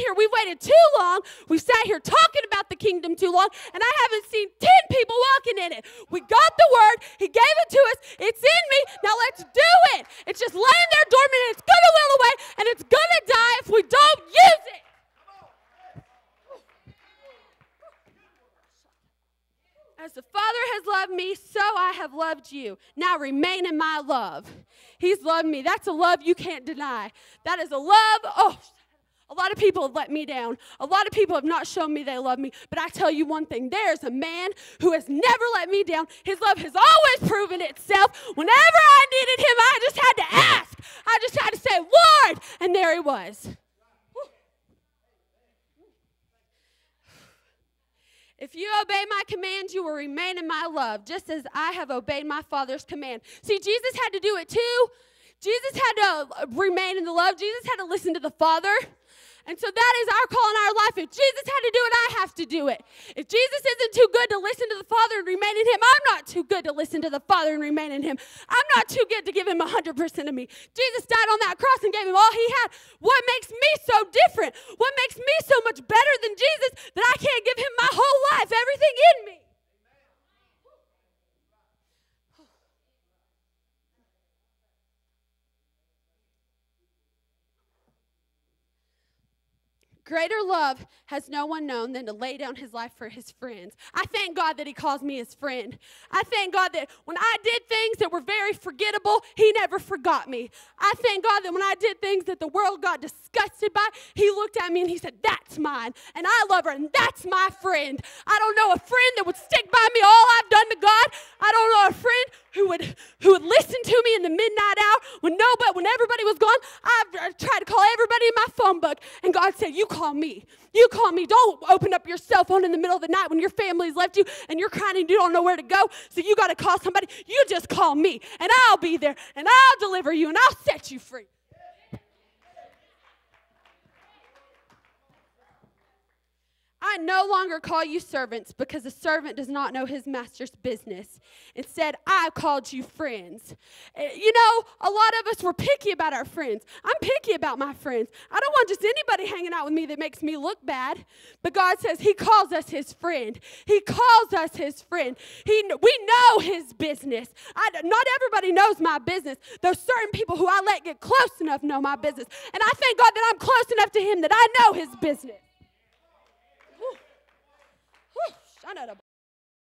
here. We've waited too long. We've sat here talking about the kingdom too long, and I haven't seen 10 people walking in it. We got the word. He gave it to us. It's in me. Now let's do it. It's just laying there dormant, and it's going to wither away, and it's going to die if we don't use it. As the Father has loved me, so I have loved you. Now remain in my love. He's loved me. That's a love you can't deny. That is a love. A lot of people have let me down. A lot of people have not shown me they love me. But I tell you one thing. There's a man who has never let me down. His love has always proven itself. Whenever I needed him, I just had to ask. I just had to say, Lord. And there he was. If you obey my commands, you will remain in my love, just as I have obeyed my Father's command. See, Jesus had to do it too. Jesus had to remain in the love. Jesus had to listen to the Father. And so that is our call in our life. If Jesus had to do it, I have to do it. If Jesus isn't too good to listen to the Father and remain in him, I'm not too good to listen to the Father and remain in him. I'm not too good to give him 100% of me. Jesus died on that cross and gave him all he had. What makes me so different? What makes me so much better than Jesus that I can't give him my whole life, everything in me? Greater love has no one known than to lay down his life for his friends. I thank God that he calls me his friend. I thank God that when I did things that were very forgettable, he never forgot me. I thank God that when I did things that the world got disgusted by, he looked at me and he said, that's mine, and I love her, and that's my friend. I don't know a friend that would stick by me all I've done to God. I don't know a friend who would listen to me in the midnight hour when everybody was gone. I tried to call everybody in my phone book, and God said, you call me. You call me. Don't open up your cell phone in the middle of the night when your family's left you and you're crying and you don't know where to go, so you got to call somebody. You just call me, and I'll be there, and I'll deliver you, and I'll set you free. I no longer call you servants, because a servant does not know his master's business. Instead, I called you friends. You know, a lot of us were picky about our friends. I'm picky about my friends. I don't want just anybody hanging out with me that makes me look bad. But God says he calls us his friend. He calls us his friend. We know his business. Not everybody knows my business. There's certain people who I let get close enough know my business. And I thank God that I'm close enough to him that I know his business.